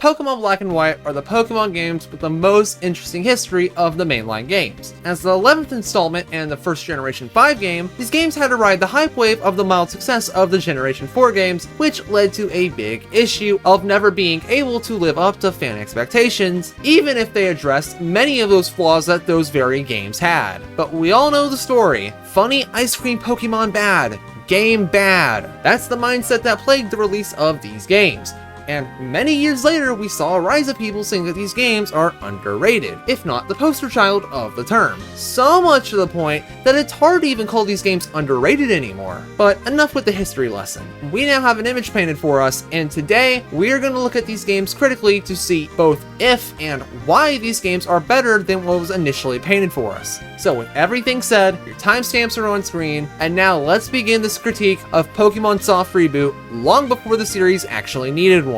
Pokemon Black and White are the Pokemon games with the most interesting history of the mainline games. As the 11th installment and the first Generation 5 game, these games had to ride the hype wave of the mild success of the Generation 4 games, which led to a big issue of never being able to live up to fan expectations, even if they addressed many of those flaws that those very games had. But we all know the story. Funny ice cream Pokemon bad. Game bad. That's the mindset that plagued the release of these games. And many years later, we saw a rise of people saying that these games are underrated, if not the poster child of the term. So much to the point that it's hard to even call these games underrated anymore. But enough with the history lesson. We now have an image painted for us, and today we are going to look at these games critically to see both if and why these games are better than what was initially painted for us. So with everything said, your timestamps are on screen, and now let's begin this critique of Pokemon Soft Reboot long before the series actually needed one.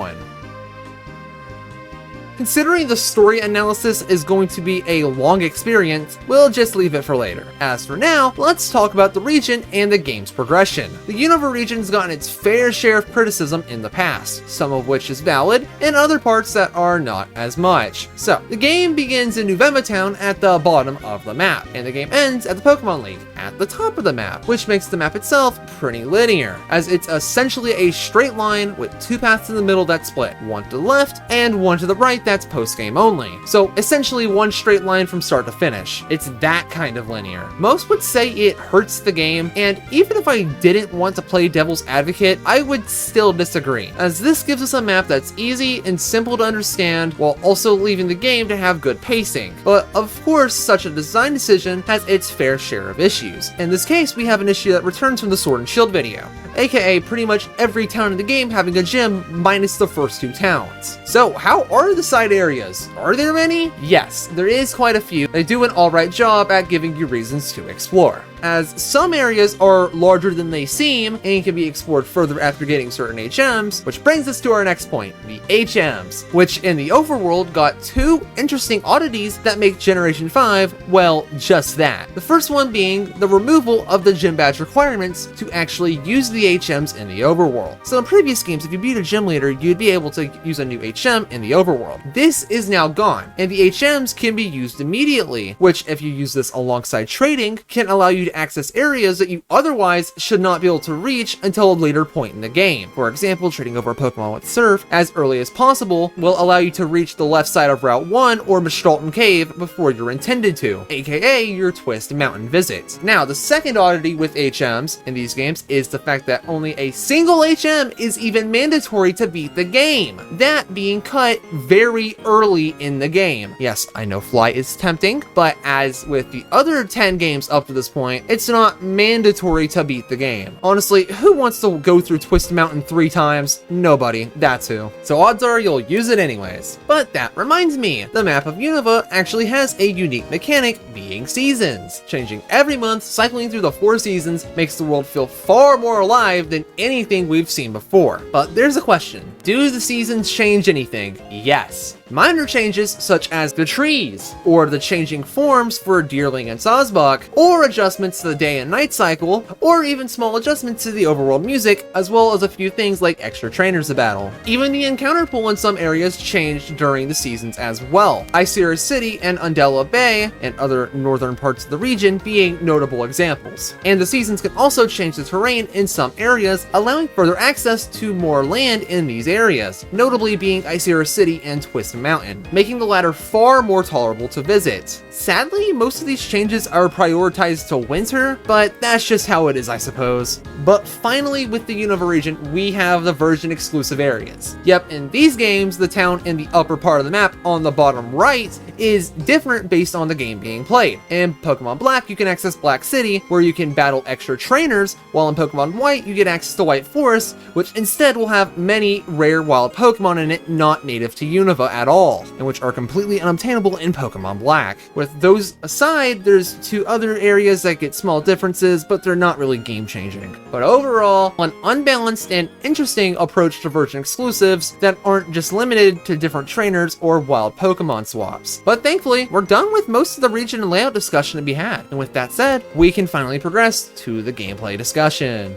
Considering the story analysis is going to be a long experience, we'll just leave it for later. As for now, let's talk about the region and the game's progression. The Unova region's gotten its fair share of criticism in the past, some of which is valid, and other parts that are not as much. So, the game begins in Unova Town at the bottom of the map, and the game ends at the Pokemon League at the top of the map, which makes the map itself pretty linear, as it's essentially a straight line with two paths in the middle that split, one to the left and one to the right that's post-game only. So essentially one straight line from start to finish. It's that kind of linear. Most would say it hurts the game, and even if I didn't want to play devil's advocate, I would still disagree, as this gives us a map that's easy and simple to understand while also leaving the game to have good pacing. But of course, such a design decision has its fair share of issues. In this case, we have an issue that returns from the Sword and Shield video, aka pretty much every town in the game having a gym minus the first two towns. So how are the side areas? Are there many? Yes, there is quite a few. They do an alright job at giving you reasons to explore, as some areas are larger than they seem and can be explored further after getting certain HMs, which brings us to our next point, the HMs, which in the overworld got two interesting oddities that make Generation 5, well, just that. The first one being the removal of the gym badge requirements to actually use the HMs in the overworld. So in previous games, if you beat a gym leader, you'd be able to use a new HM in the overworld. This is now gone, and the HMs can be used immediately, which if you use this alongside trading, can allow you to access areas that you otherwise should not be able to reach until a later point in the game. For example, trading over a Pokemon with Surf as early as possible will allow you to reach the left side of Route 1 or Mistralton Cave before you're intended to, aka your Twist Mountain visit. Now, the second oddity with HMs in these games is the fact that only a single HM is even mandatory to beat the game, that being cut very early in the game. Yes, I know Fly is tempting, but as with the other 10 games up to this point, it's not mandatory to beat the game. Honestly, who wants to go through Twist Mountain 3 times? Nobody, that's who. So odds are you'll use it anyways. But that reminds me, the map of Unova actually has a unique mechanic, being seasons. Changing every month, cycling through the 4 seasons makes the world feel far more alive than anything we've seen before. But there's a question, do the seasons change anything? Yes. Minor changes such as the trees, or the changing forms for Deerling and Sawsbuck, or adjustments to the day and night cycle, or even small adjustments to the overworld music, as well as a few things like extra trainers to battle. Even the encounter pool in some areas changed during the seasons as well, Icera City and Undella Bay, and other northern parts of the region being notable examples. And the seasons can also change the terrain in some areas, allowing further access to more land in these areas, notably being Icera City and Twist Mountain, making the latter far more tolerable to visit. Sadly, most of these changes are prioritized to winter, but that's just how it is, I suppose. But finally, with the Unova region, we have the version exclusive areas. Yep, in these games, the town in the upper part of the map on the bottom right is different based on the game being played. In Pokemon Black, you can access Black City, where you can battle extra trainers, while in Pokemon White, you get access to White Forest, which instead will have many rare wild Pokemon in it not native to Unova at all, and which are completely unobtainable in Pokemon Black. With those aside, there's 2 other areas that get small differences, but they're not really game-changing. But overall, an unbalanced and interesting approach to version exclusives that aren't just limited to different trainers or wild Pokemon swaps. But thankfully, we're done with most of the region and layout discussion to be had, and with that said, we can finally progress to the gameplay discussion.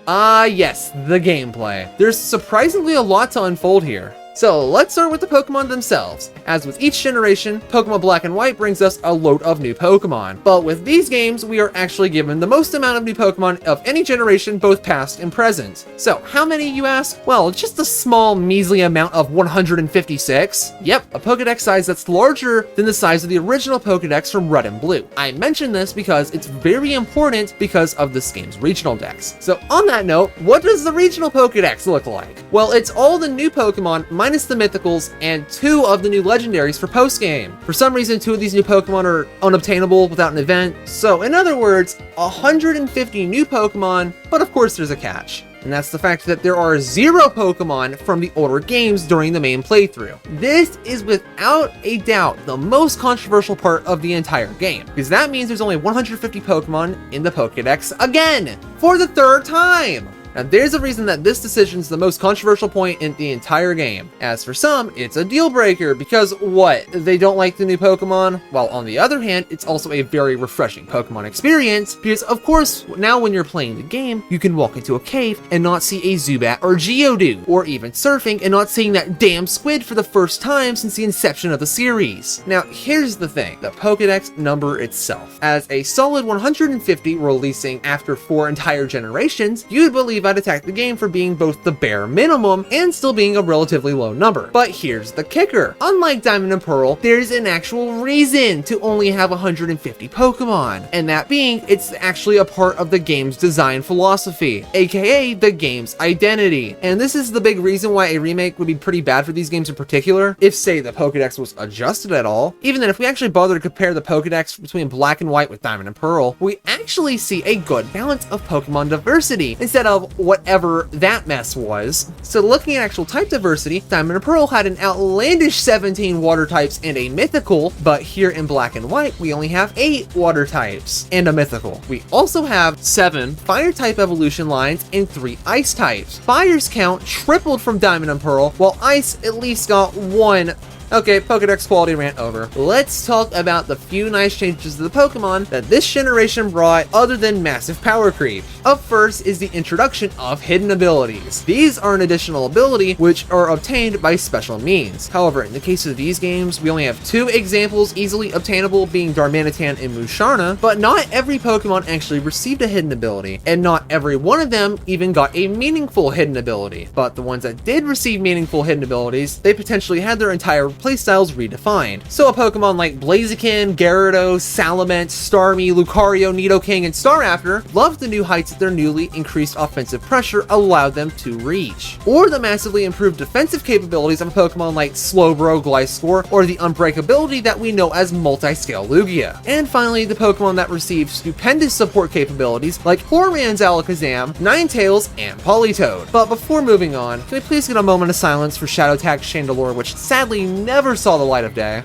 Yes, the gameplay. There's surprisingly a lot to unfold here. So let's start with the Pokemon themselves. As with each generation, Pokemon Black and White brings us a load of new Pokemon. But with these games, we are actually given the most amount of new Pokemon of any generation, both past and present. So how many, you ask? Well, just a small, measly amount of 156. Yep, a Pokedex size that's larger than the size of the original Pokedex from Red and Blue. I mention this because it's very important because of this game's regional dex. So on that note, what does the regional Pokedex look like? Well, it's all the new Pokemon minus the mythicals and 2 of the new legendaries for post-game. For some reason, 2 of these new Pokemon are unobtainable without an event. So in other words, 150 new Pokemon, but of course there's a catch. And that's the fact that there are 0 Pokemon from the older games during the main playthrough. This is without a doubt the most controversial part of the entire game, because that means there's only 150 Pokemon in the Pokedex again, for the 3rd time! Now there's a reason that this decision is the most controversial point in the entire game. As for some, it's a deal breaker because what? They don't like the new Pokemon? While on the other hand, it's also a very refreshing Pokemon experience because of course, now when you're playing the game, you can walk into a cave and not see a Zubat or Geodude, or even surfing and not seeing that damn squid for the first time since the inception of the series. Now here's the thing, the Pokedex number itself. As a solid 150 releasing after 4 entire generations, you'd believe I'd attack the game for being both the bare minimum and still being a relatively low number. But here's the kicker. Unlike Diamond and Pearl, there's an actual reason to only have 150 Pokemon. And that being, it's actually a part of the game's design philosophy, aka the game's identity. And this is the big reason why a remake would be pretty bad for these games in particular, if say the Pokedex was adjusted at all. Even then, if we actually bother to compare the Pokedex between Black and White with Diamond and Pearl, we actually see a good balance of Pokemon diversity instead of whatever that mess was. So looking at actual type diversity, Diamond and Pearl had an outlandish 17 water types and a mythical, but here in Black and White, we only have 8 water types and a mythical. We also have 7 fire type evolution lines and 3 ice types. Fire's count tripled from Diamond and Pearl, while ice at least got 1. Okay, Pokedex quality rant over. Let's talk about the few nice changes to the Pokemon that this generation brought other than massive power creep. Up first is the introduction of hidden abilities. These are an additional ability which are obtained by special means. However, in the case of these games, we only have 2 examples easily obtainable, being Darmanitan and Musharna, but not every Pokemon actually received a hidden ability, and not every one of them even got a meaningful hidden ability. But the ones that did receive meaningful hidden abilities, they potentially had their entire playstyles redefined. So a Pokemon like Blaziken, Gyarados, Salamence, Starmie, Lucario, Nidoking, and Staraptor loved the new heights that their newly increased offensive pressure allowed them to reach. Or the massively improved defensive capabilities of a Pokemon like Slowbro, Gliscor, or the unbreakability that we know as multi-scale Lugia. And finally, the Pokemon that received stupendous support capabilities like Horman's Alakazam, Ninetales, and Politoed. But before moving on, can we please get a moment of silence for Shadow Tag Chandelure, which sadly never saw the light of day.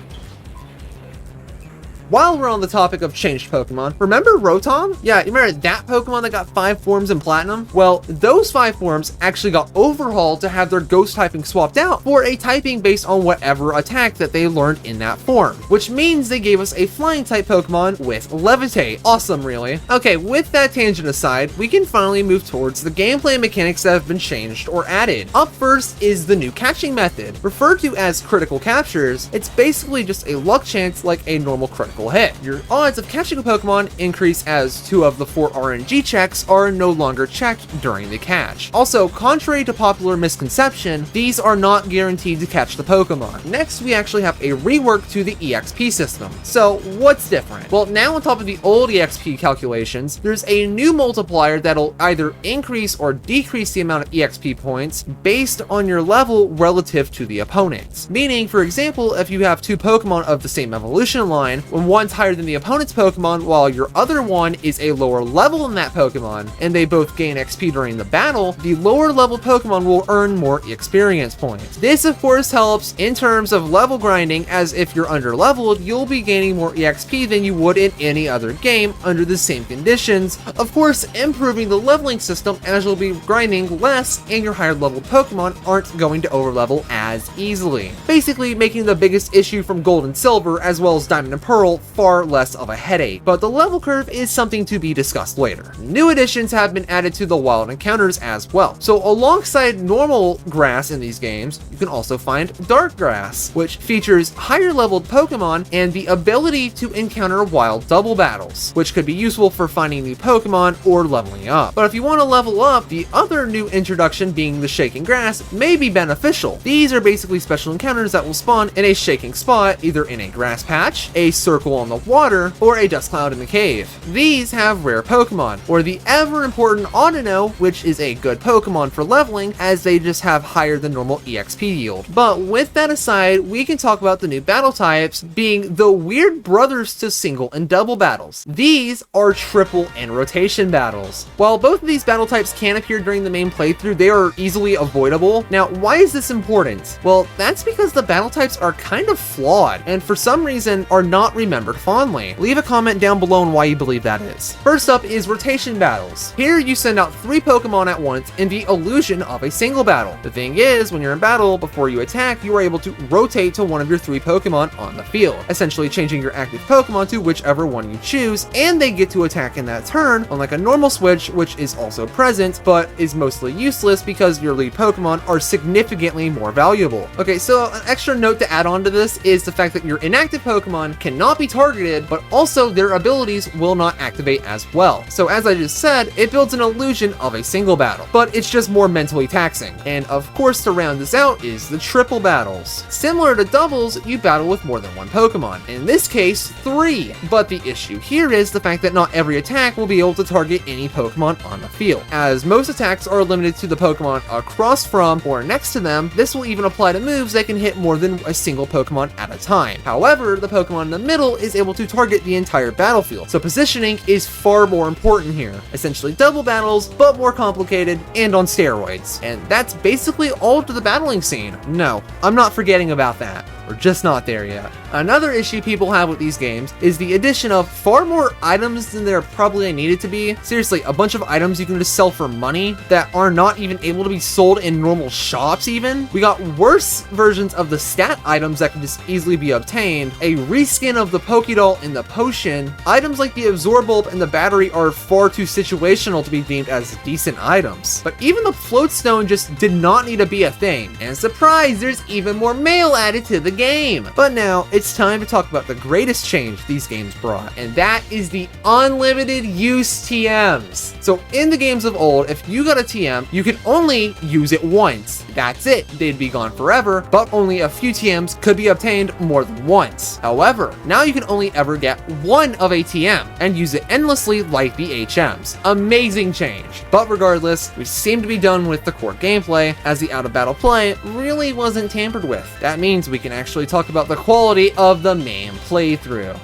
While we're on the topic of changed Pokemon, remember Rotom? Yeah, you remember that Pokemon that got 5 forms in Platinum? Well, those 5 forms actually got overhauled to have their ghost typing swapped out for a typing based on whatever attack that they learned in that form, which means they gave us a flying type Pokemon with Levitate. Awesome, really. Okay, with that tangent aside, we can finally move towards the gameplay mechanics that have been changed or added. Up first is the new catching method. Referred to as critical captures, it's basically just a luck chance like a normal critical hit. Your odds of catching a Pokemon increase as 2 of the 4 RNG checks are no longer checked during the catch. Also, contrary to popular misconception, these are not guaranteed to catch the Pokemon. Next, we actually have a rework to the EXP system. So, what's different? Well, now on top of the old EXP calculations, there's a new multiplier that'll either increase or decrease the amount of EXP points based on your level relative to the opponents. Meaning, for example, if you have 2 Pokemon of the same evolution line, when one's higher than the opponent's Pokemon while your other one is a lower level than that Pokemon, and they both gain XP during the battle, the lower level Pokemon will earn more experience points. This of course helps in terms of level grinding, as if you're under leveled, you'll be gaining more EXP than you would in any other game under the same conditions, of course improving the leveling system as you'll be grinding less and your higher leveled Pokemon aren't going to overlevel as easily. Basically making the biggest issue from Gold and Silver as well as Diamond and Pearl tutorial far less of a headache, but the level curve is something to be discussed later. New additions have been added to the wild encounters as well. So alongside normal grass in these games, you can also find dark grass, which features higher leveled Pokemon and the ability to encounter wild double battles, which could be useful for finding new Pokemon or leveling up. But if you want to level up, the other new introduction being the shaking grass may be beneficial. These are basically special encounters that will spawn in a shaking spot, either in a grass patch, a circle on the water, or a dust cloud in the cave. These have rare Pokemon, or the ever important Audino, which is a good Pokemon for leveling, as they just have higher than normal EXP yield. But with that aside, we can talk about the new battle types being the weird brothers to single and double battles. These are triple and rotation battles. While both of these battle types can appear during the main playthrough, they are easily avoidable. Now, why is this important? Well, that's because the battle types are kind of flawed, and for some reason are not remembered fondly. Leave a comment down below on why you believe that is. First up is rotation battles. Here you send out 3 Pokemon at once in the illusion of a single battle. The thing is, when you're in battle, before you attack, you are able to rotate to one of your 3 Pokemon on the field, essentially changing your active Pokemon to whichever one you choose, and they get to attack in that turn, unlike a normal switch, which is also present, but is mostly useless because your lead Pokemon are significantly more valuable. Okay, so an extra note to add on to this is the fact that your inactive Pokemon cannot be targeted, but also their abilities will not activate as well. So as I just said, it builds an illusion of a single battle, but it's just more mentally taxing. And of course, to round this out is the triple battles. Similar to doubles, you battle with more than one Pokemon. In this case, 3. But the issue here is the fact that not every attack will be able to target any Pokemon on the field. As most attacks are limited to the Pokemon across from or next to them, this will even apply to moves that can hit more than a single Pokemon at a time. However, the Pokemon in the middle is able to target the entire battlefield, so positioning is far more important here. Essentially double battles, but more complicated and on steroids. And that's basically all to the battling scene. No, I'm not forgetting about that. We're just not there yet. Another issue people have with these games is the addition of far more items than there probably needed to be. Seriously, a bunch of items you can just sell for money that are not even able to be sold in normal shops even. We got worse versions of the stat items that can just easily be obtained, a reskin of the Pokédoll and the potion. Items like the Absorbulb and the battery are far too situational to be deemed as decent items. But even the Floatstone just did not need to be a thing. And surprise, there's even more mail added to the game. But now it's time to talk about the greatest change these games brought, and that is the unlimited use TMs. So in the games of old, if you got a TM, you could only use it once. That's it. They'd be gone forever, but only a few TMs could be obtained more than once. However, now you can only ever get one of a TM and use it endlessly like the HMs. Amazing change. But regardless, we seem to be done with the core gameplay, as the out-of-battle play really wasn't tampered with. That means we can actually talk about the quality of the main playthrough.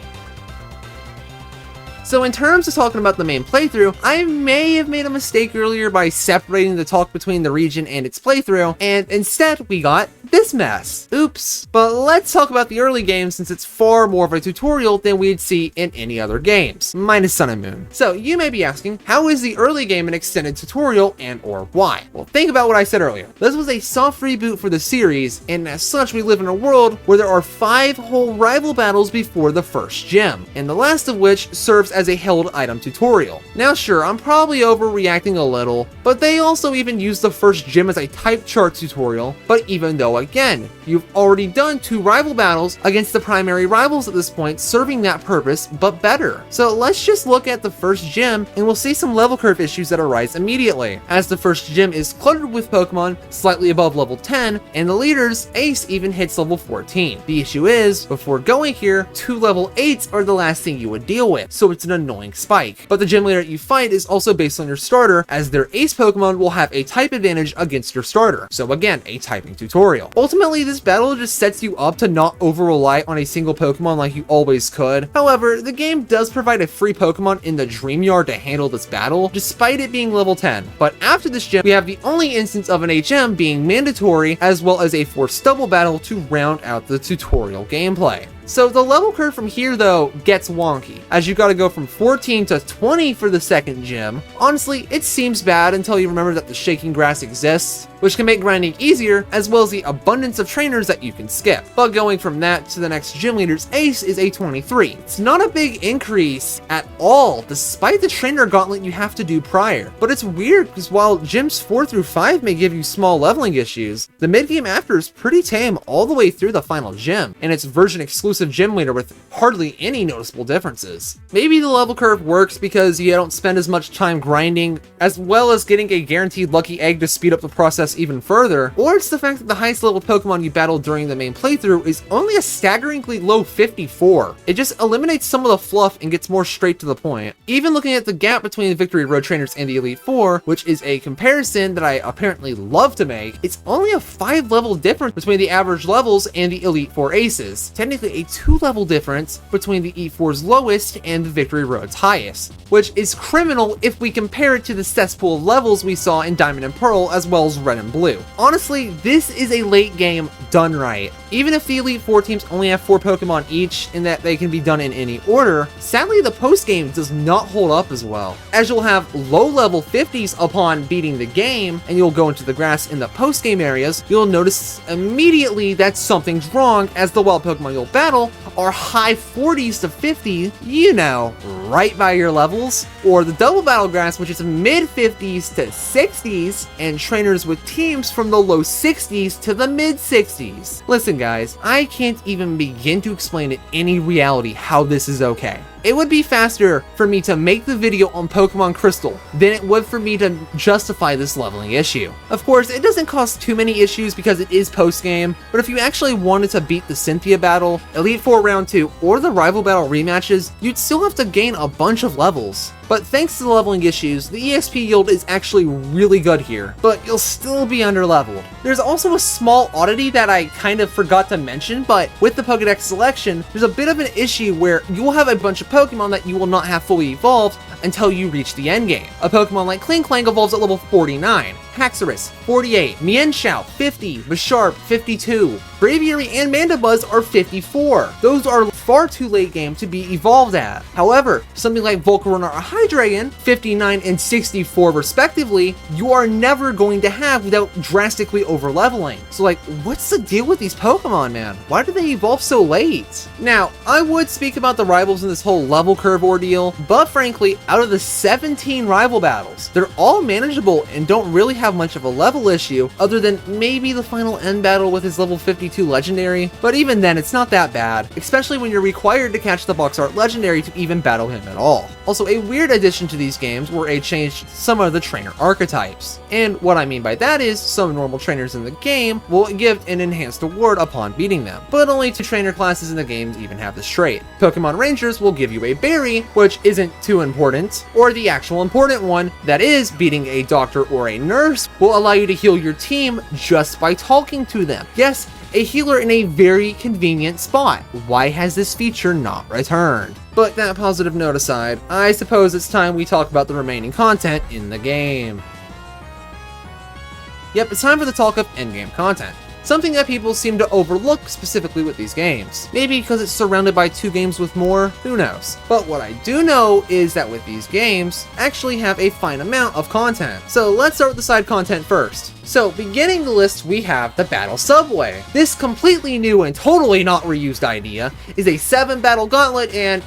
So in terms of talking about the main playthrough, I may have made a mistake earlier by separating the talk between the region and its playthrough, and instead we got this mess. Oops. But let's talk about the early game, since it's far more of a tutorial than we'd see in any other games, minus Sun and Moon. So you may be asking, how is the early game an extended tutorial, and or why? Well, think about what I said earlier. This was a soft reboot for the series, and as such we live in a world where there are 5 whole rival battles before the first gym, and the last of which serves as a held item tutorial. Now sure, I'm probably overreacting a little, but they also even use the first gym as a type chart tutorial. But even though, again, you've already done 2 rival battles against the primary rivals at this point, serving that purpose, but better. So let's just look at the first gym, and we'll see some level curve issues that arise immediately, as the first gym is cluttered with Pokemon slightly above level 10, and the leader's Ace even hits level 14. The issue is, before going here, 2 level 8s are the last thing you would deal with, so it's an annoying spike. But the gym leader you fight is also based on your starter, as their Ace Pokemon will have a type advantage against your starter. So again, a typing tutorial. Ultimately, this battle just sets you up to not over-rely on a single Pokemon like you always could. However, the game does provide a free Pokemon in the Dream Yard to handle this battle, despite it being level 10. But after this gym, we have the only instance of an HM being mandatory, as well as a forced double battle to round out the tutorial gameplay. So the level curve from here though gets wonky, as you gotta go from 14 to 20 for the second gym. Honestly, it seems bad until you remember that the shaking grass exists, which can make grinding easier, as well as the abundance of trainers that you can skip. But going from that to the next gym leader's ace is a 23. It's not a big increase at all, despite the trainer gauntlet you have to do prior. But it's weird because while gyms 4 through 5 may give you small leveling issues, the mid-game after is pretty tame all the way through the final gym, and it's version exclusive gym leader with hardly any noticeable differences. Maybe the level curve works because you don't spend as much time grinding, as well as getting a guaranteed lucky egg to speed up the process even further, or it's the fact that the highest level Pokemon you battle during the main playthrough is only a staggeringly low 54. It just eliminates some of the fluff and gets more straight to the point. Even looking at the gap between the Victory Road trainers and the Elite Four, which is a comparison that I apparently love to make, it's only a 5 level difference between the average levels and the Elite Four aces. Technically a 2 level difference between the E4's lowest and the Victory Road's highest, which is criminal if we compare it to the cesspool of levels we saw in Diamond and Pearl as well as Red and Blue. Honestly, this is a late game done right. Even if the Elite Four teams only have 4 Pokemon each and that they can be done in any order, sadly the post game does not hold up as well, as you'll have low level 50s upon beating the game, and you'll go into the grass in the post game areas. You'll notice immediately that something's wrong, as the wild Pokemon you'll battle are high 40s to 50, you know, right by your levels, or the double battle grass, which is mid 50s to 60s, and trainers with teams from the low 60s to the mid 60s. Listen guys, I can't even begin to explain in any reality how this is okay. It would be faster for me to make the video on Pokemon Crystal than it would for me to justify this leveling issue. Of course, it doesn't cause too many issues because it is post-game, but if you actually wanted to beat the Cynthia battle, Elite Four Round 2, or the Rival Battle rematches, you'd still have to gain a bunch of levels. But thanks to the leveling issues, the EXP yield is actually really good here, but you'll still be underleveled. There's also a small oddity that I kind of forgot to mention, but with the Pokedex selection, there's a bit of an issue where you will have a bunch of Pokemon that you will not have fully evolved until you reach the endgame. A Pokemon like Klinklang evolves at level 49, Haxorus 48, Mienshao 50, Bisharp 52, Braviary and Mandibuzz are 54. Those are far too late game to be evolved at. However, something like Volcarona or Hydreigon, 59 and 64 respectively, you are never going to have without drastically over leveling. So like, what's the deal with these Pokemon, man? Why do they evolve so late? Now, I would speak about the rivals in this whole level curve ordeal, but frankly, out of the 17 rival battles, they're all manageable and don't really have much of a level issue, other than maybe the final end battle with his level 52 legendary, but even then it's not that bad, especially when you're required to catch the box art legendary to even battle him at all. Also, a weird addition to these games were a change to some of the trainer archetypes, and what I mean by that is some normal trainers in the game will give an enhanced award upon beating them, but only 2 trainer classes in the games even have this trait. Pokemon Rangers will give you a berry, which isn't too important, or the actual important one, that is, beating a doctor or a nurse will allow you to heal your team just by talking to them. Yes, a healer in a very convenient spot. Why has this feature not returned? But that positive note aside, I suppose it's time we talk about the remaining content in the game. Yep, it's time for the talk of endgame content. Something that people seem to overlook specifically with these games. Maybe because it's surrounded by 2 games with more, who knows. But what I do know is that with these games, actually have a fine amount of content. So let's start with the side content first. So beginning the list, we have the Battle Subway. This completely new and totally not reused idea is a 7 battle gauntlet, and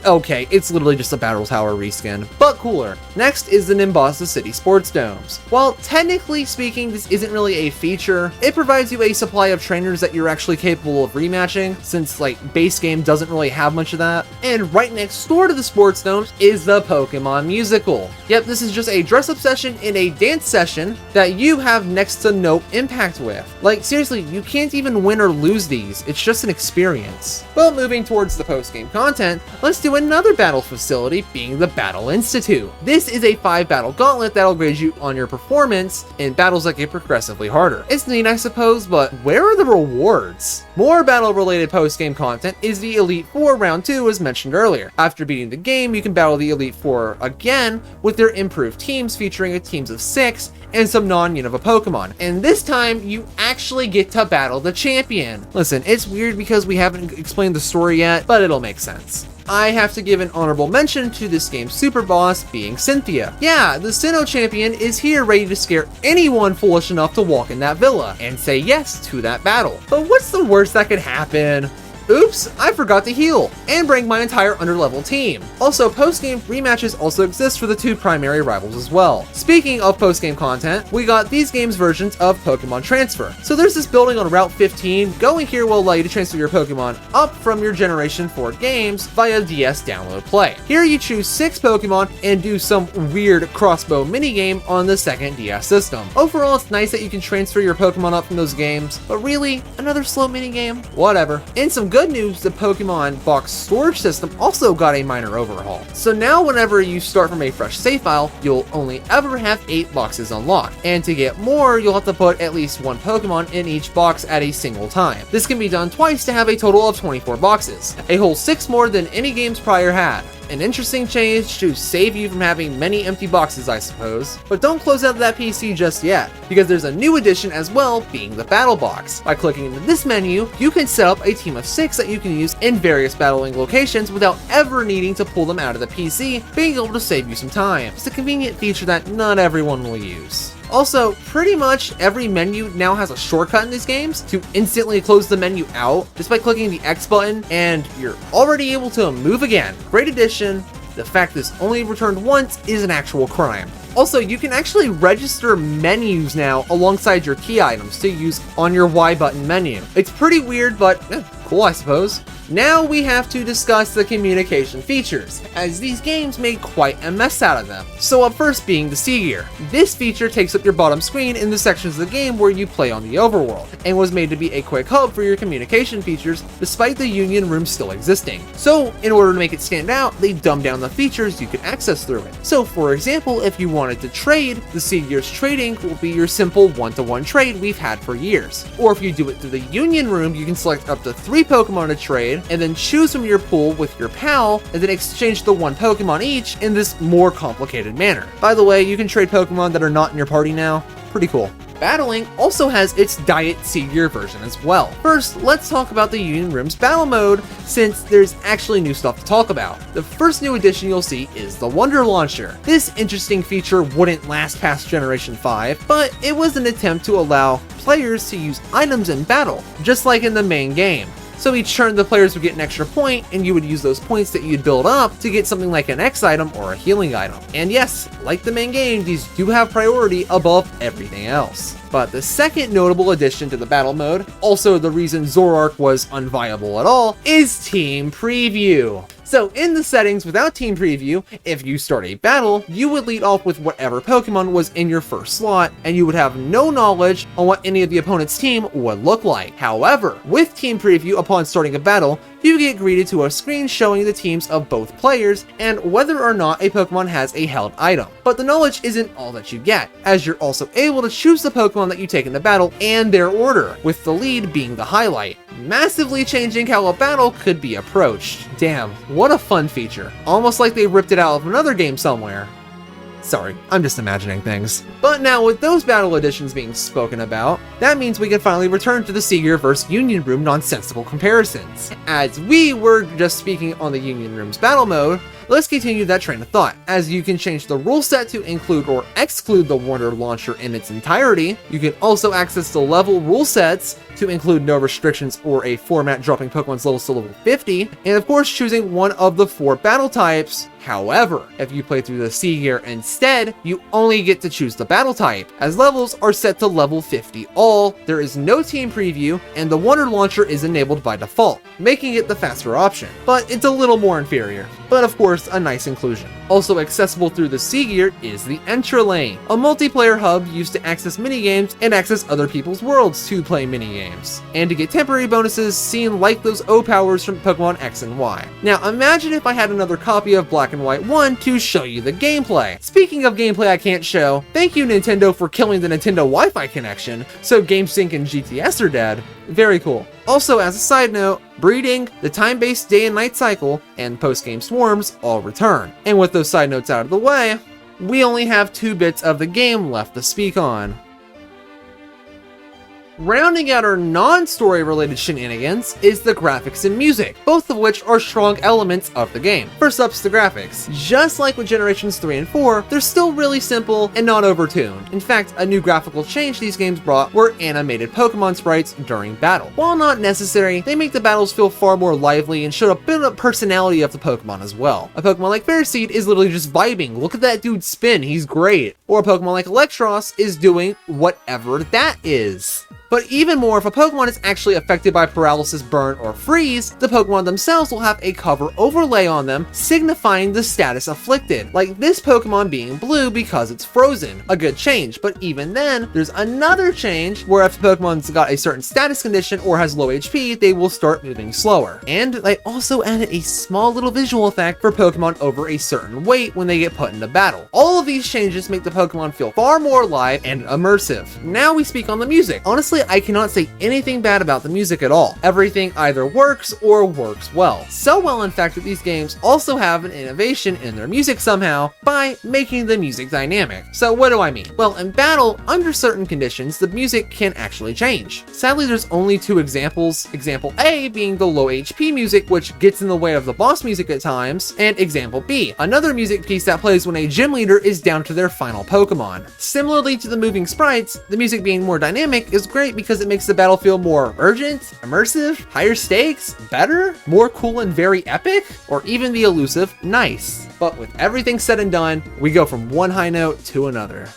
okay, it's literally just a Battle Tower reskin, but cooler. Next is the Nimbasa City Sports Domes. While technically speaking this isn't really a feature, it provides you a supply of trainers that you're actually capable of rematching, since like base game doesn't really have much of that. And right next door to the Sports Domes is the Pokemon Musical. Yep, this is just a dress-up session in a dance session that you have next to no impact with. Like seriously, you can't even win or lose these, it's just an experience. Well, moving towards the post-game content, let's do to another battle facility, being the Battle Institute. This is a 5-battle gauntlet that'll grade you on your performance in battles that get progressively harder. It's neat, I suppose, but where are the rewards? More battle-related post-game content is the Elite Four Round 2 as mentioned earlier. After beating the game, you can battle the Elite Four again with their improved teams featuring teams of 6 and some non-Unova Pokemon. And this time, you actually get to battle the champion. Listen, it's weird because we haven't explained the story yet, but it'll make sense. I have to give an honorable mention to this game's super boss being Cynthia. Yeah, the Sinnoh champion is here ready to scare anyone foolish enough to walk in that villa and say yes to that battle. But what's the worst that could happen? Oops, I forgot to heal and bring my entire underlevel team. Also, post-game rematches also exist for the 2 primary rivals as well. Speaking of post-game content, we got these games' versions of Pokemon Transfer. So there's this building on Route 15. Going here will allow you to transfer your Pokemon up from your Generation 4 games via DS Download Play. Here you choose 6 Pokemon and do some weird crossbow minigame on the second DS system. Overall, it's nice that you can transfer your Pokemon up from those games, but really, another slow minigame? Whatever. In some good news, the Pokemon box storage system also got a minor overhaul. So now whenever you start from a fresh save file, you'll only ever have 8 boxes unlocked. And to get more, you'll have to put at least 1 Pokemon in each box at a single time. This can be done twice to have a total of 24 boxes, a whole 6 more than any games prior had. An interesting change to save you from having many empty boxes, I suppose. But don't close out that PC just yet, because there's a new addition as well, being the Battle Box. By clicking into this menu, you can set up a team of 6 that you can use in various battling locations without ever needing to pull them out of the PC, being able to save you some time. It's a convenient feature that not everyone will use. Also, pretty much every menu now has a shortcut in these games to instantly close the menu out just by clicking the X button, and you're already able to move again. Great addition. The fact this only returned once is an actual crime. Also, you can actually register menus now alongside your key items to use on your Y button menu. It's pretty weird, but cool, I suppose. Now we have to discuss the communication features, as these games made quite a mess out of them. So up first being the Sea Gear. This feature takes up your bottom screen in the sections of the game where you play on the overworld, and was made to be a quick hub for your communication features despite the Union Room still existing. So in order to make it stand out, they dumbed down the features you can access through it. So for example, if you wanted to trade, the Sea Gear's trading will be your simple one-to-one trade we've had for years. Or if you do it through the Union Room, you can select up to 3 Pokemon to trade, and then choose from your pool with your pal, and then exchange the 1 Pokemon each in this more complicated manner. By the way, you can trade Pokemon that are not in your party now. Pretty cool. Battling also has its Diet Sea Gear version as well. First, let's talk about the Union Room's battle mode, since there's actually new stuff to talk about. The first new addition you'll see is the Wonder Launcher. This interesting feature wouldn't last past Generation 5, but it was an attempt to allow players to use items in battle, just like in the main game. So each turn the players would get an extra point, and you would use those points that you'd build up to get something like an X item or a healing item. And yes, like the main game, these do have priority above everything else. But the second notable addition to the battle mode, also the reason Zoroark was unviable at all, is Team Preview. So in the settings without Team Preview, if you start a battle, you would lead off with whatever Pokemon was in your first slot, and you would have no knowledge on what any of the opponent's team would look like. However, with Team Preview, upon starting a battle, you get greeted to a screen showing the teams of both players and whether or not a Pokemon has a held item. But the knowledge isn't all that you get, as you're also able to choose the Pokemon that you take in the battle and their order, with the lead being the highlight, massively changing how a battle could be approached. Damn, what a fun feature. Almost like they ripped it out of another game somewhere. Sorry, I'm just imagining things. But now with those battle editions being spoken about, that means we can finally return to the Sea Gear vs Union Room nonsensical comparisons. As we were just speaking on the Union Room's battle mode, let's continue that train of thought, as you can change the rule set to include or exclude the Wonder Launcher in its entirety. You can also access the level rule sets to include no restrictions or a format dropping Pokemon's levels to level 50, and of course choosing one of the 4 battle types. However, if you play through the Sea Gear instead, you only get to choose the battle type, as levels are set to level 50 all, there is no Team Preview, and the Wonder Launcher is enabled by default, making it the faster option. But it's a little more inferior, but of course a nice inclusion. Also accessible through the C gear is the Entra Lane, a multiplayer hub used to access minigames and access other people's worlds to play minigames, and to get temporary bonuses seen like those O powers from Pokemon X and Y. Now imagine if I had another copy of Black and White 1 to show you the gameplay. Speaking of gameplay I can't show, thank you Nintendo for killing the Nintendo Wi-Fi connection, so GameSync and GTS are dead. Very cool. Also, as a side note, breeding, the time-based day and night cycle, and post-game swarms all return. And with those side notes out of the way, we only have 2 bits of the game left to speak on. Rounding out our non-story related shenanigans is the graphics and music, both of which are strong elements of the game. First up's the graphics. Just like with Generations 3 and 4, they're still really simple and not overtuned. In fact, a new graphical change these games brought were animated Pokemon sprites during battle. While not necessary, they make the battles feel far more lively and show a bit of personality of the Pokemon as well. A Pokemon like Ferroseed is literally just vibing. Look at that dude spin, he's great. Or a Pokemon like Electros is doing whatever that is. But even more, if a Pokemon is actually affected by paralysis, burn, or freeze, the Pokemon themselves will have a cover overlay on them signifying the status afflicted, like this Pokemon being blue because it's frozen. A good change, but even then, there's another change where if the Pokemon's got a certain status condition or has low HP, they will start moving slower. And they also added a small little visual effect for Pokemon over a certain weight when they get put into battle. All of these changes make the Pokemon feel far more alive and immersive. Now we speak on the music. Honestly, I cannot say anything bad about the music at all. Everything either works or works well. So well, in fact, that these games also have an innovation in their music somehow by making the music dynamic. So what do I mean? Well, in battle, under certain conditions, the music can actually change. Sadly, there's only 2 examples. Example A being the low HP music, which gets in the way of the boss music at times, and example B, another music piece that plays when a gym leader is down to their final Pokemon. Similarly to the moving sprites, the music being more dynamic is great because it makes the battle feel more urgent, immersive, higher stakes, better, more cool and very epic, or even the elusive nice. But with everything said and done, we go from one high note to another.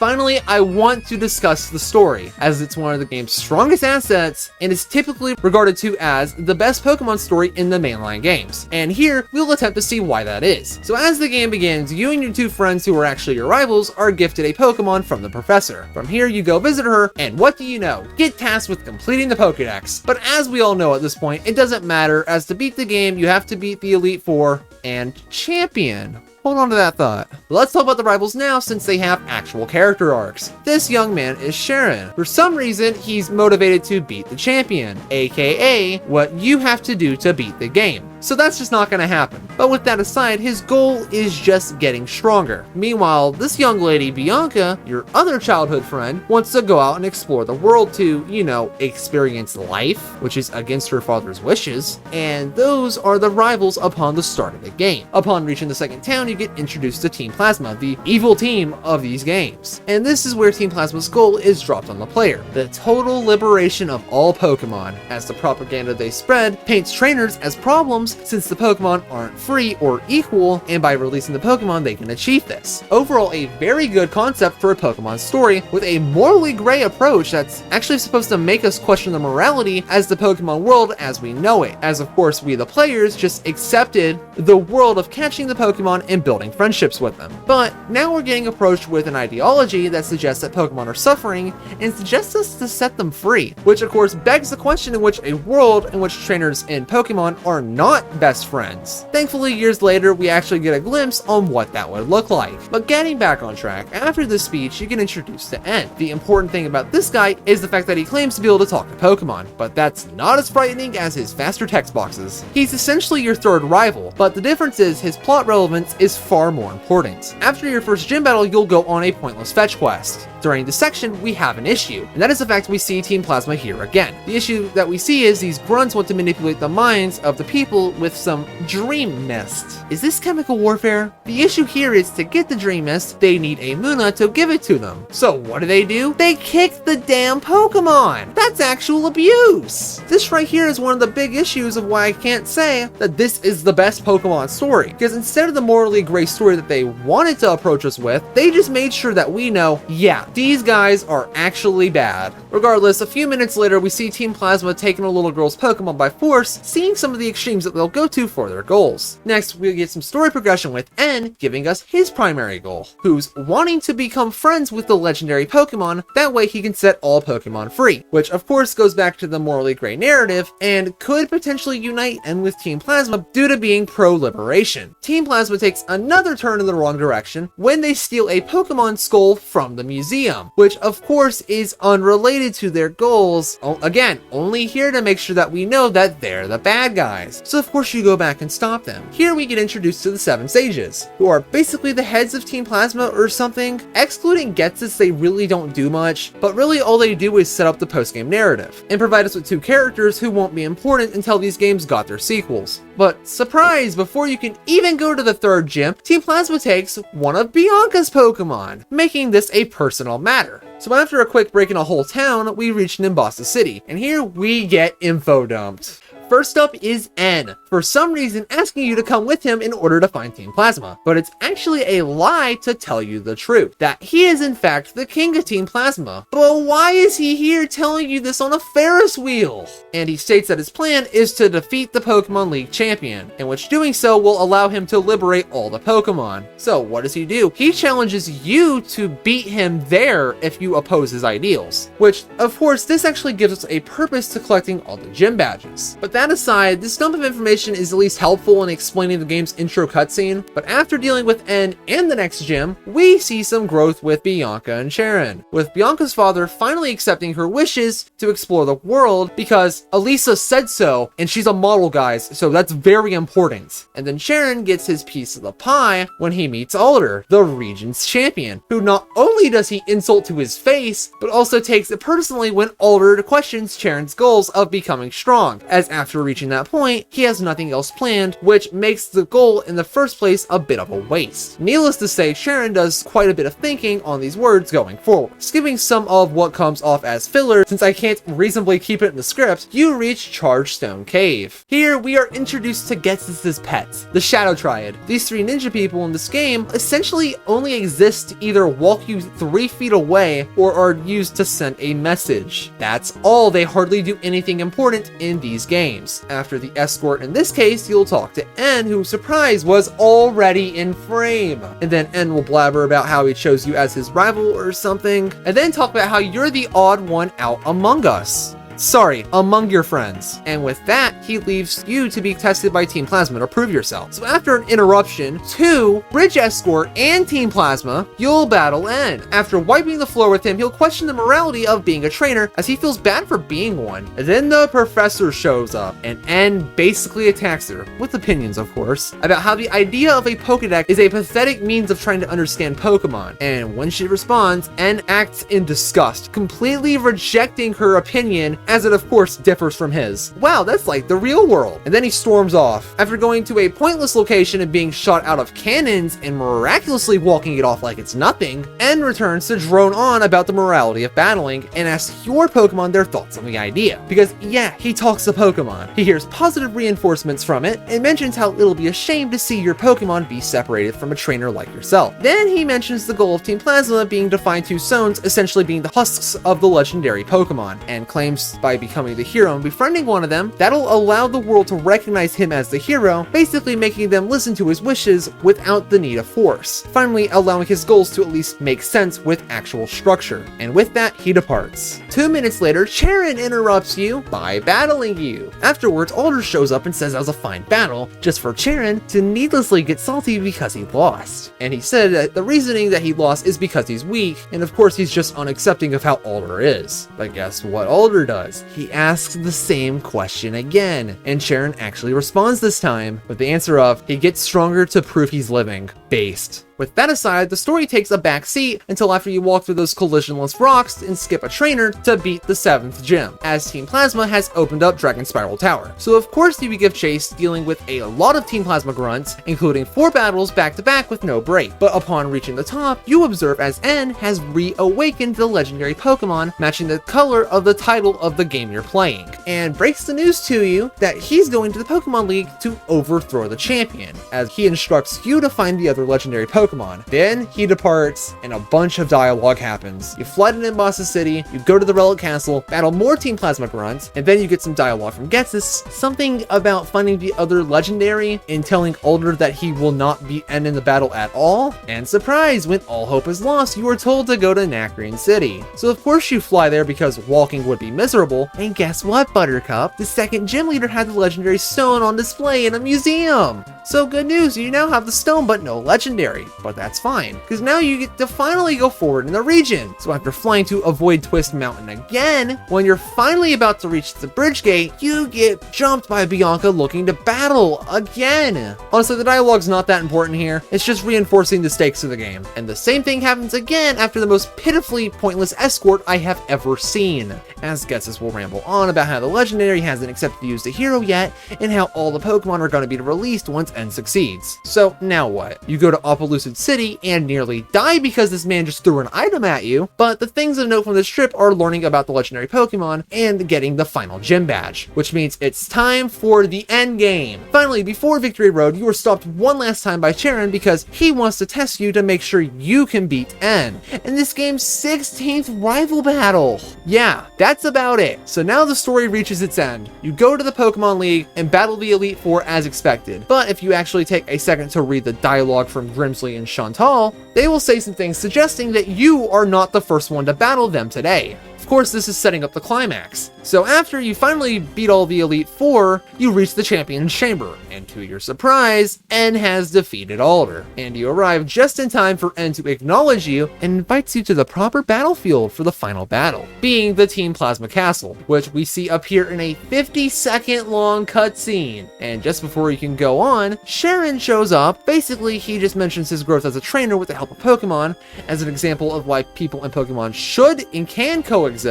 Finally, I want to discuss the story, as it's one of the game's strongest assets and is typically regarded to as the best Pokemon story in the mainline games. And here, we'll attempt to see why that is. So as the game begins, you and your 2 friends who are actually your rivals are gifted a Pokemon from the professor. From here, you go visit her, and what do you know? Get tasked with completing the Pokédex. But as we all know at this point, it doesn't matter, as to beat the game, you have to beat the Elite Four and Champion. Hold on to that thought. Let's talk about the rivals now, since they have actual character arcs. This young man is Sharon. For some reason, he's motivated to beat the champion, aka what you have to do to beat the game. So that's just not gonna happen. But with that aside, his goal is just getting stronger. Meanwhile, this young lady, Bianca, your other childhood friend, wants to go out and explore the world to, you know, experience life, which is against her father's wishes. And those are the rivals upon the start of the game. Upon reaching the second town, you get introduced to Team Plasma, the evil team of these games. And this is where Team Plasma's goal is dropped on the player: the total liberation of all Pokemon, as the propaganda they spread paints trainers as problems since the Pokemon aren't free or equal, and by releasing the Pokemon they can achieve this. Overall, a very good concept for a Pokemon story with a morally gray approach that's actually supposed to make us question the morality as the Pokemon world as we know it, as of course we the players just accepted the world of catching the Pokemon and building friendships with them. But now we're getting approached with an ideology that suggests that Pokemon are suffering and suggests us to set them free, which of course begs the question in which a world in which trainers and Pokemon are not best friends. Thankfully, years later, we actually get a glimpse on what that would look like. But getting back on track, after this speech, you get introduced to N. The important thing about this guy is the fact that he claims to be able to talk to Pokemon, but that's not as frightening as his faster text boxes. He's essentially your third rival, but the difference is his plot relevance is far more important. After your first gym battle, you'll go on a pointless fetch quest. During this section, we have an issue, and that is the fact we see Team Plasma here again. The issue that we see is these grunts want to manipulate the minds of the people with some dream mist. Is this chemical warfare? The issue here is to get the dream mist, they need a Muna to give it to them. So what do? They kick the damn Pokemon! That's actual abuse! This right here is one of the big issues of why I can't say that this is the best Pokemon story, because instead of the morally gray story that they wanted to approach us with, they just made sure that we know, yeah, these guys are actually bad. Regardless, a few minutes later, we see Team Plasma taking a little girl's Pokemon by force, seeing some of the extremes that they'll go to for their goals. Next, we get some story progression with N giving us his primary goal, who's wanting to become friends with the legendary Pokemon, that way he can set all Pokemon free, which of course goes back to the morally gray narrative and could potentially unite N with Team Plasma due to being pro-liberation. Team Plasma takes another turn in the wrong direction when they steal a Pokemon skull from the museum, which of course is unrelated to their goals. Again, only here to make sure that we know that they're the bad guys. So of course you go back and stop them. Here we get introduced to the 7 Sages, who are basically the heads of Team Plasma or something. Excluding Getsus, they really don't do much, but really all they do is set up the post-game narrative and provide us with 2 characters who won't be important until these games got their sequels. But surprise, before you can even go to the 3rd gym, Team Plasma takes one of Bianca's Pokemon, making this a personal matter. So after a quick break in a whole town, we reach Nimbasa City, and here we get info dumped. First up is N, for some reason asking you to come with him in order to find Team Plasma, but it's actually a lie to tell you the truth, that he is in fact the king of Team Plasma. But why is he here telling you this on a Ferris wheel? And he states that his plan is to defeat the Pokemon League champion, in which doing so will allow him to liberate all the Pokemon. So what does he do? He challenges you to beat him there if you oppose his ideals, which of course this actually gives us a purpose to collecting all the gym badges. But that aside, this dump of information is at least helpful in explaining the game's intro cutscene, but after dealing with N and the next gym, we see some growth with Bianca and Sharon, with Bianca's father finally accepting her wishes to explore the world because Elisa said so, and she's a model, guys, so that's very important. And then Sharon gets his piece of the pie when he meets Alder, the region's champion, who not only does he insult to his face, but also takes it personally when Alder questions Sharon's goals of becoming strong, as after reaching that point, he has nothing else planned, which makes the goal in the first place a bit of a waste. Needless to say, Sharon does quite a bit of thinking on these words going forward. Skipping some of what comes off as filler, since I can't reasonably keep it in the script, you reach Chargestone Cave. Here, we are introduced to Getsus's pets, the Shadow Triad. These 3 ninja people in this game essentially only exist to either walk you 3 feet away or are used to send a message. That's all. They hardly do anything important in these games. After the escort in this case, you'll talk to N, who, surprise, was already in frame. And then N will blabber about how he chose you as his rival or something, and then talk about how you're the odd one out among us. Sorry, among your friends. And with that, he leaves you to be tested by Team Plasma to prove yourself. So after an interruption to Bridge Escort and Team Plasma, you'll battle N. After wiping the floor with him, he'll question the morality of being a trainer as he feels bad for being one. And then the professor shows up, and N basically attacks her, with opinions of course, about how the idea of a Pokédex is a pathetic means of trying to understand Pokemon. And when she responds, N acts in disgust, completely rejecting her opinion, as it of course differs from his. Wow, that's like the real world. And then he storms off. After going to a pointless location and being shot out of cannons and miraculously walking it off like it's nothing, N returns to drone on about the morality of battling and asks your Pokemon their thoughts on the idea. Because yeah, he talks to Pokemon. He hears positive reinforcements from it and mentions how it'll be a shame to see your Pokemon be separated from a trainer like yourself. Then he mentions the goal of Team Plasma being to find 2 zones, essentially being the husks of the legendary Pokemon, and claims by becoming the hero and befriending one of them, that'll allow the world to recognize him as the hero, basically making them listen to his wishes without the need of force, finally allowing his goals to at least make sense with actual structure. And with that, he departs. 2 minutes later, Sharon interrupts you by battling you. Afterwards, Alder shows up and says that was a fine battle, just for Sharon to needlessly get salty because he lost. And he said that the reasoning that he lost is because he's weak, and of course he's just unaccepting of how Alder is. But guess what Alder does? He asks the same question again, and Sharon actually responds this time with the answer of, he gets stronger to prove he's living. Based. With that aside, the story takes a back seat until after you walk through those collisionless rocks and skip a trainer to beat the 7th gym, as Team Plasma has opened up Dragon Spiral Tower. So of course you give chase, dealing with a lot of Team Plasma grunts, including 4 battles back to back with no break. But upon reaching the top, you observe as N has reawakened the legendary Pokemon, matching the color of the title of the game you're playing, and breaks the news to you that he's going to the Pokemon League to overthrow the champion, as he instructs you to find the other other legendary Pokemon. Then he departs and a bunch of dialogue happens. You fly to Nimbasa City, you go to the Relic Castle, battle more Team Plasma grunts, and then you get some dialogue from Getsus, something about finding the other legendary and telling Alder that he will not be ending the battle at all. And surprise, when all hope is lost, you are told to go to Nacrene City. So of course you fly there because walking would be miserable, and guess what, Buttercup? The second gym leader had the legendary stone on display in a museum. So good news, you now have the stone but no legendary. But that's fine, because now you get to finally go forward in the region. So after flying to avoid Twist Mountain again, when you're finally about to reach the bridge gate, you get jumped by Bianca looking to battle again. Honestly, the dialogue's not that important here. It's just reinforcing the stakes of the game. And the same thing happens again after the most pitifully pointless escort I have ever seen. As Getsus will ramble on about how the legendary hasn't accepted to use the hero yet, and how all the Pokemon are going to be released once N succeeds. So now what? You go to Opelucid City and nearly die because this man just threw an item at you, but the things of note from this trip are learning about the legendary Pokemon and getting the final gym badge, which means it's time for the end game. Finally, before Victory Road, you are stopped one last time by Charon because he wants to test you to make sure you can beat N in this game's 16th rival battle. Yeah, that's about it. So now the story reaches its end. You go to the Pokemon League and battle the Elite Four as expected, but if you actually take a second to read the dialogue from Grimsley and Chantal, they will say some things suggesting that you are not the first one to battle them today. Of course, this is setting up the climax. So after you finally beat all the Elite Four, you reach the Champion's Chamber, and to your surprise, N has defeated Alder, and you arrive just in time for N to acknowledge you and invites you to the proper battlefield for the final battle, being the Team Plasma Castle, which we see appear in a 50-second long cutscene. And just before you can go on, Sharon shows up. Basically, he just mentions his growth as a trainer with the help of Pokemon as an example of why people and Pokemon should and can coexist,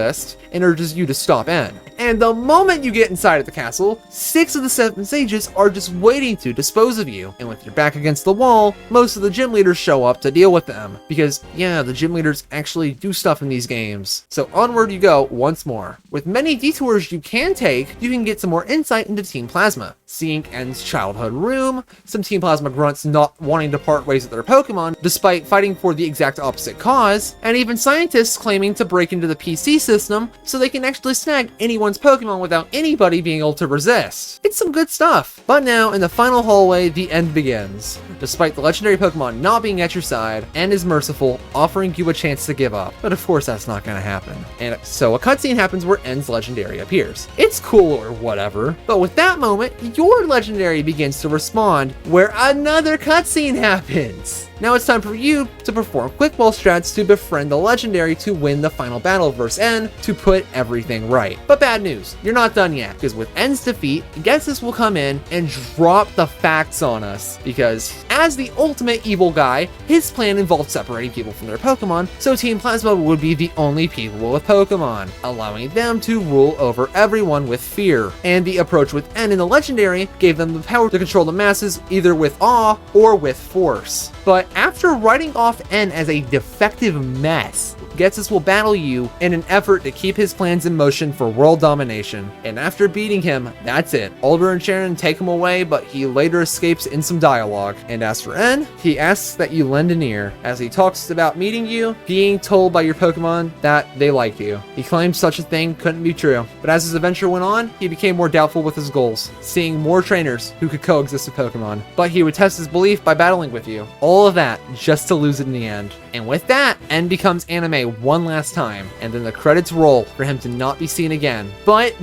and urges you to stop N. And the moment you get inside of the castle, 6 of the 7 sages are just waiting to dispose of you. And with your back against the wall, most of the gym leaders show up to deal with them. Because, yeah, the gym leaders actually do stuff in these games. So onward you go once more. With many detours you can take, you can get some more insight into Team Plasma. Seeing N's childhood room, some Team Plasma grunts not wanting to part ways with their Pokemon, despite fighting for the exact opposite cause, and even scientists claiming to break into the PC system so they can actually snag anyone's Pokemon without anybody being able to resist. It's some good stuff. But now, in the final hallway, the end begins. Despite the legendary Pokemon not being at your side, N is merciful, offering you a chance to give up. But of course that's not gonna happen. And so a cutscene happens where N's legendary appears. It's cool or whatever, but with that moment, your legendary begins to respond, where another cutscene happens. Now it's time for you to perform quick ball strats to befriend the legendary to win the final battle versus N to put everything right. But bad news, you're not done yet, because with N's defeat, Getsus will come in and drop the facts on us, because as the ultimate evil guy, his plan involved separating people from their Pokemon, so Team Plasma would be the only people with Pokemon, allowing them to rule over everyone with fear. And the approach with N and the legendary gave them the power to control the masses either with awe or with force. But after writing off N as a defective mess, Getsus will battle you in an effort to keep his plans in motion for world domination. And after beating him, that's it. Alder and Sharon take him away, but he later escapes in some dialogue. And as for N, he asks that you lend an ear, as he talks about meeting you, being told by your Pokemon that they like you. He claims such a thing couldn't be true, but as his adventure went on, he became more doubtful with his goals, seeing more trainers who could coexist with Pokemon. But he would test his belief by battling with you. All of that just to lose it in the end. And with that, N becomes anime one last time, and then the credits roll for him to not be seen again. But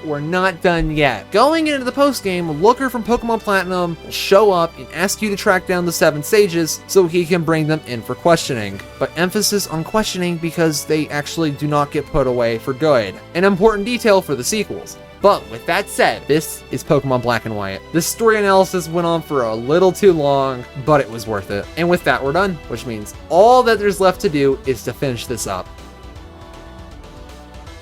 we're not done yet. Going into the postgame, Looker from Pokemon Platinum will show up and ask you to track down the 7 sages so he can bring them in for questioning. But emphasis on questioning because they actually do not get put away for good. An important detail for the sequels. But with that said, this is Pokemon Black and White. This story analysis went on for a little too long, but it was worth it. And with that, we're done, which means all that there's left to do is to finish this up.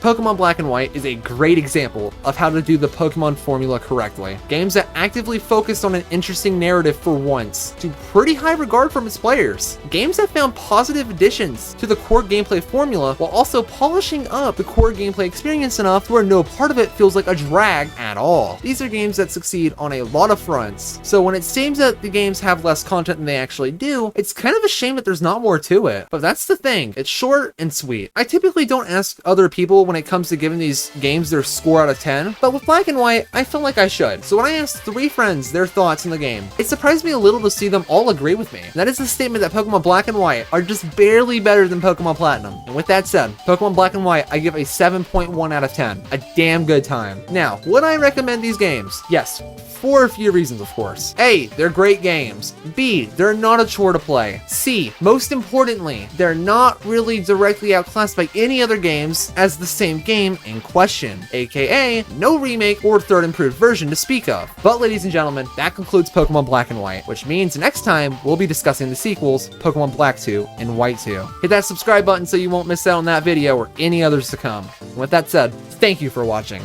Pokemon Black and White is a great example of how to do the Pokemon formula correctly. Games that actively focused on an interesting narrative for once, to pretty high regard from its players. Games that found positive additions to the core gameplay formula while also polishing up the core gameplay experience enough where no part of it feels like a drag at all. These are games that succeed on a lot of fronts, so when it seems that the games have less content than they actually do, it's kind of a shame that there's not more to it. But that's the thing, it's short and sweet. I typically don't ask other people when it comes to giving these games their score out of 10, but with Black and White, I feel like I should. So when I asked 3 friends their thoughts on the game, it surprised me a little to see them all agree with me. And that is the statement that Pokemon Black and White are just barely better than Pokemon Platinum. And with that said, Pokemon Black and White, I give a 7.1 out of 10. A damn good time. Now, would I recommend these games? Yes, for a few reasons, of course. A, they're great games. B, they're not a chore to play. C, most importantly, they're not really directly outclassed by any other games as the same game in question, aka no remake or third improved version to speak of. But ladies and gentlemen, that concludes Pokemon Black and White, which means next time we'll be discussing the sequels, Pokemon Black 2 and White 2. Hit that subscribe button so you won't miss out on that video or any others to come. And with that said, thank you for watching.